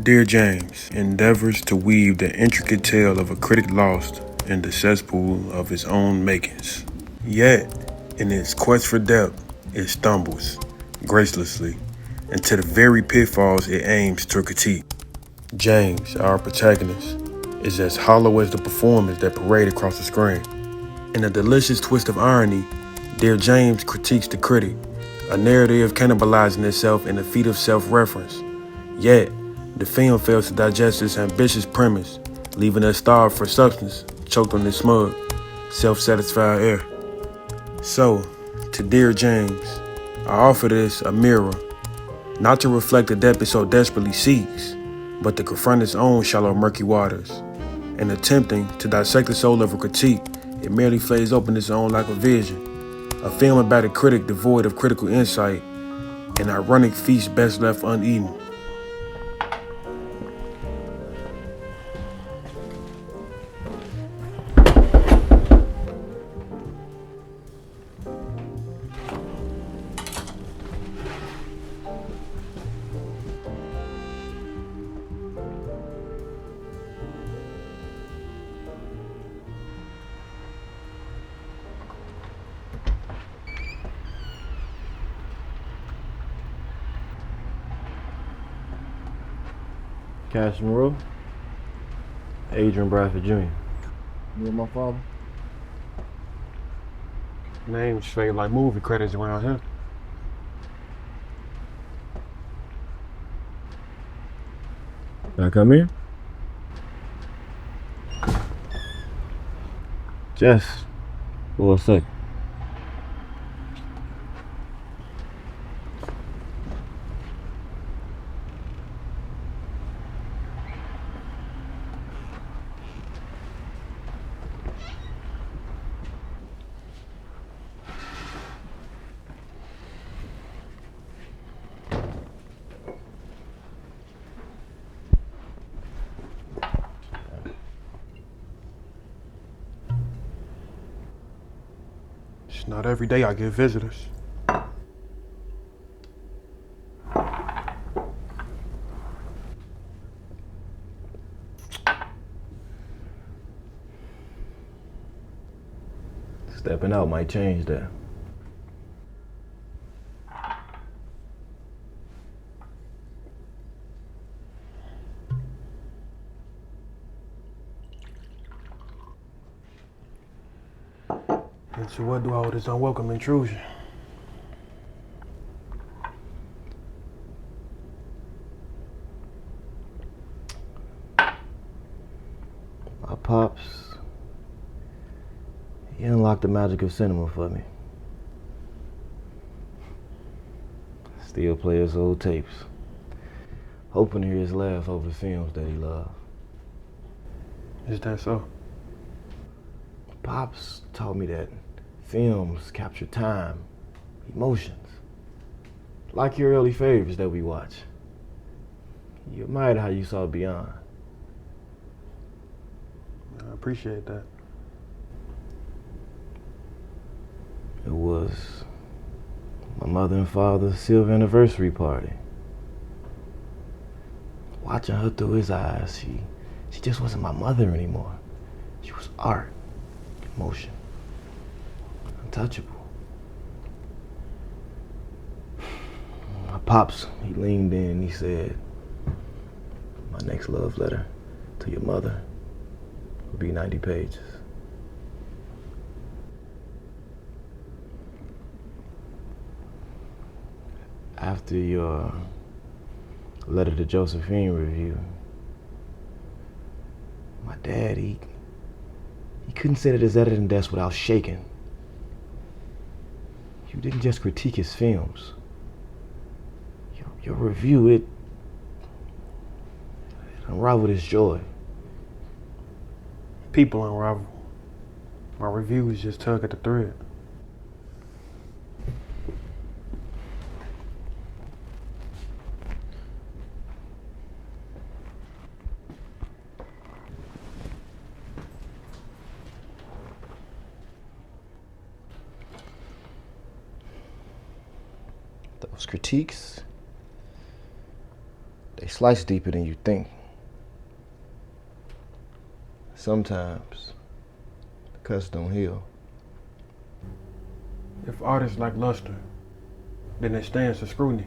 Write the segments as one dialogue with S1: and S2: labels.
S1: Dear James endeavors to weave the intricate tale of a critic lost in the cesspool of his own makings. Yet, in its quest for depth, it stumbles, gracelessly, into the very pitfalls it aims to critique. James, our protagonist, is as hollow as the performance that parade across the screen. In a delicious twist of irony, Dear James critiques the critic, a narrative cannibalizing itself in a feat of self-reference. Yet, the film fails to digest this ambitious premise, leaving us starved for substance, choked on this smug, self-satisfied air. So, to Dear James, I offer this a mirror, not to reflect the depth it so desperately seeks, but to confront its own shallow, murky waters. In attempting to dissect the soul of a critique, it merely flays open its own lack of vision. A film about a critic devoid of critical insight, an ironic feast best left uneaten.
S2: MONROE, ADRIAN BRADFORD Jr. You and my father?
S1: Names fade like movie credits around here.
S2: Can I come in? Jess, for a sec.
S1: It's not every day I get visitors.
S2: Stepping out might change that.
S1: And so what do all this unwelcome intrusion?
S2: My pops, he unlocked the magic of cinema for me. Still play his old tapes, hoping to hear his laugh over the films that he loved.
S1: Is that so?
S2: Pops taught me that films capture time, emotions, like your early favorites that we watch. You admired how you saw beyond.
S1: I appreciate that.
S2: It was my mother and father's silver anniversary party. Watching her through his eyes, she just wasn't my mother anymore. She was art, emotion, untouchable. My pops, he leaned in and he said, my next love letter to your mother will be 90 pages. After your letter to Josephine review, my dad, he couldn't sit at his editing desk without shaking. You didn't just critique his films. Your review, it unraveled his joy.
S1: People unravel. My reviews just tug at the thread.
S2: Those critiques, they They slice deeper than you think. Sometimes the cuts don't heal.
S1: If art is like luster, then it stands for scrutiny.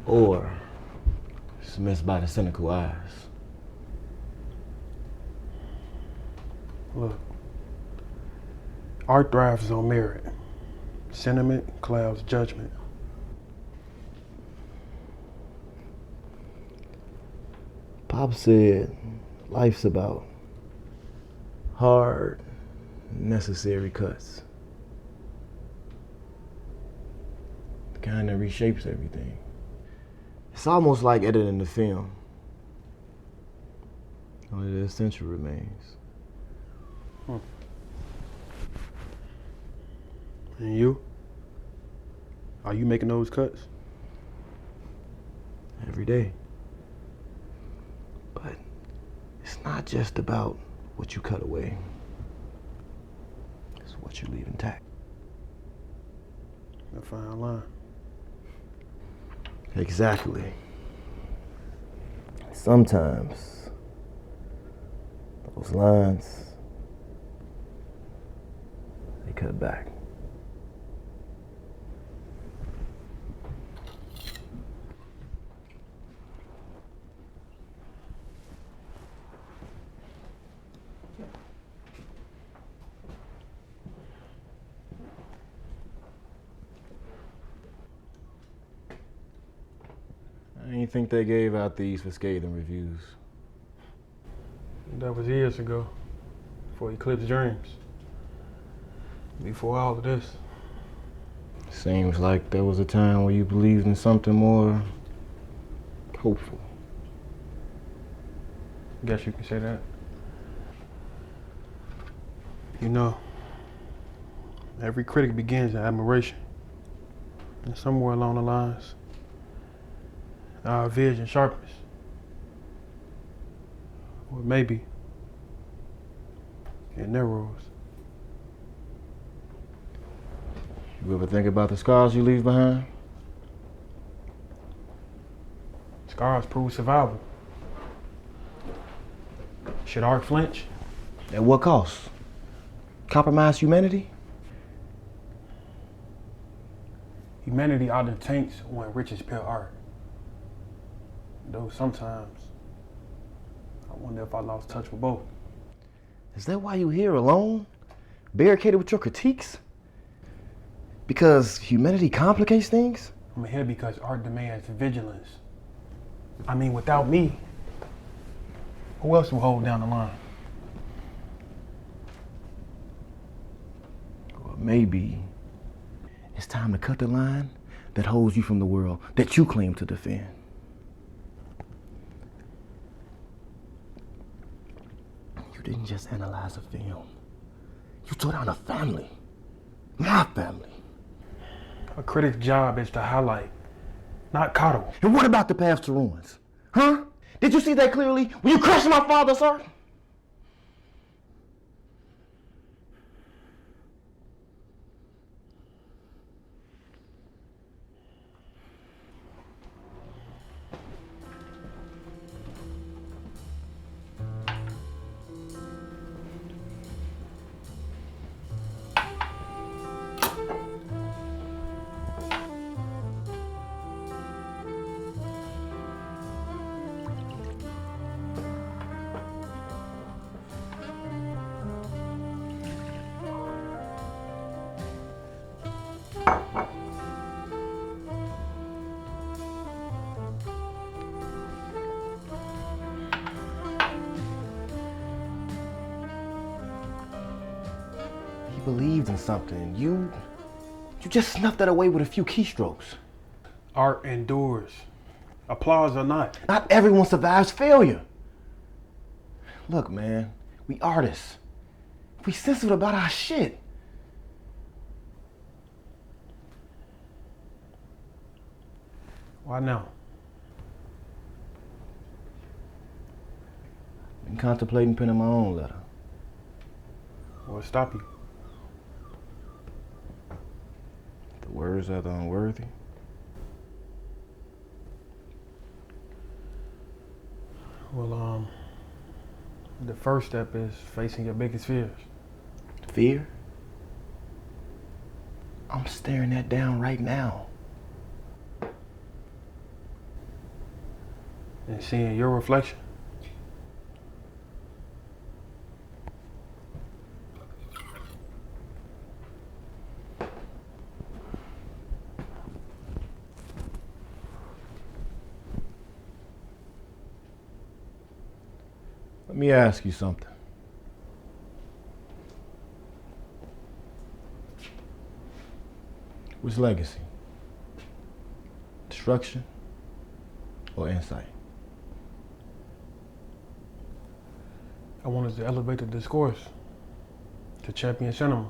S2: Or dismissed by the cynical eyes.
S1: Look, art thrives on merit. Sentiment clouds judgment.
S2: Pop said life's about hard, necessary cuts. The kind that reshapes everything. It's almost like editing the film. Only the essential remains.
S1: And you? Are you making those cuts?
S2: Every day. But it's not just about what you cut away. It's what you leave intact.
S1: A fine line.
S2: Exactly. Sometimes those lines, they cut back. I didn't think they gave out these for scathing reviews.
S1: That was years ago, before Eclipse Dreams. Before all of this.
S2: Seems like there was a time where you believed in something more hopeful.
S1: Guess you can say that. You know, every critic begins in admiration. And somewhere along the lines, our vision sharpens. Or maybe it narrows.
S2: You ever think about the scars you leave behind?
S1: Scars prove survival. Should art flinch?
S2: At what cost? Compromise humanity?
S1: Humanity often tanks when riches peel art. Though sometimes I wonder if I lost touch with both.
S2: Is that why you're here alone? Barricaded with your critiques? Because humanity complicates things?
S1: I'm here because art demands vigilance. I mean, without me, who else will hold down the line?
S2: Or maybe it's time to cut the line that holds you from the world that you claim to defend. You didn't just analyze a film. You tore down a family. My family.
S1: A critic's job is to highlight, not coddle.
S2: And what about the path to ruins? Huh? Did you see that clearly when you crushed my father's art? Believed in something. You just snuffed that away with a few keystrokes.
S1: Art endures. Applause or not.
S2: Not everyone survives failure. Look, man, we artists. We sensitive about our shit.
S1: Why now?
S2: Been contemplating penning my own letter.
S1: What'll stop you?
S2: The words are the unworthy.
S1: Well, the first step is facing your biggest fears.
S2: Fear? I'm staring that down right now.
S1: And seeing your reflection.
S2: Let me ask you something. Which legacy? Destruction or insight?
S1: I wanted to elevate the discourse to champion cinema.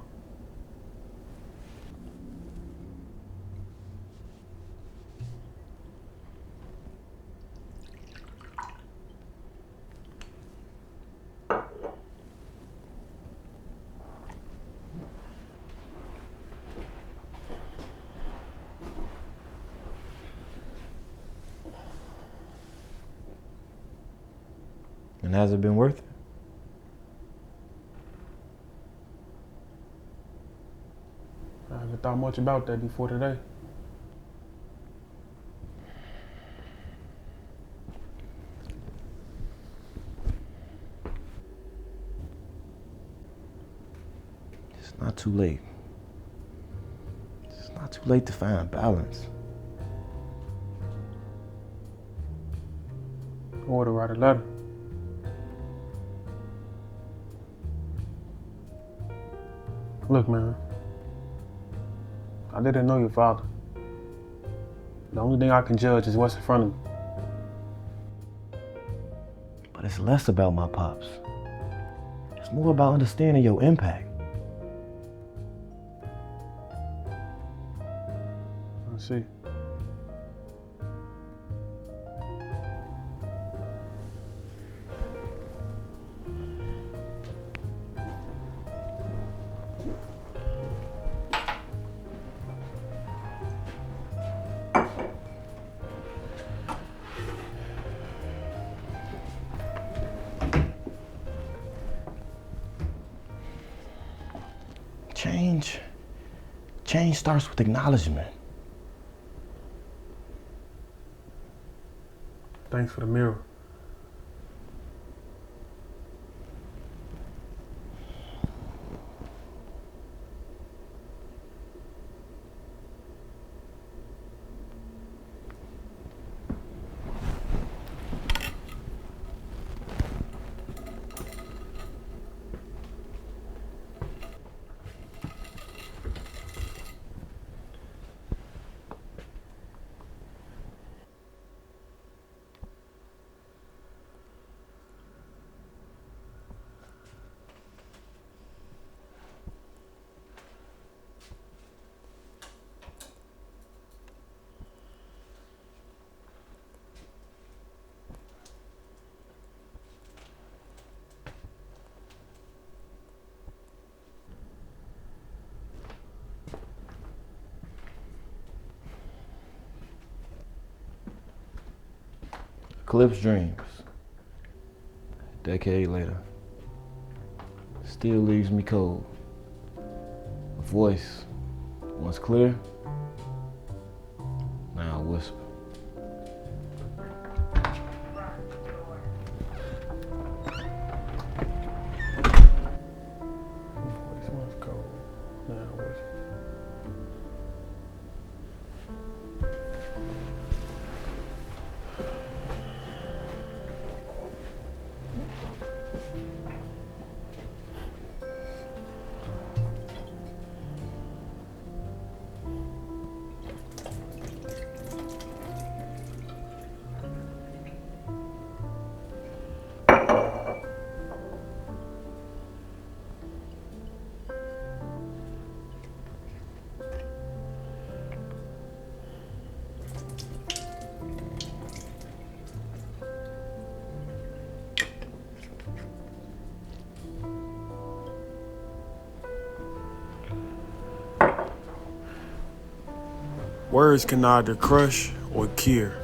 S2: And has it been worth it?
S1: I haven't thought much about that before today.
S2: It's not too late. It's not too late to find balance.
S1: Or to write a letter. Look, man, I didn't know your father. The only thing I can judge is what's in front of me.
S2: But it's less about my pops. It's more about understanding your impact.
S1: I see.
S2: Change starts with acknowledgement.
S1: Thanks for the mirror.
S2: Eclipse dreams. A decade later. Still leaves me cold. A voice, once clear, now a whisper.
S1: Voice once cold, now a whisper. Words can either crush or cure.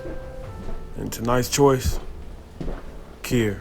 S1: And tonight's choice, care.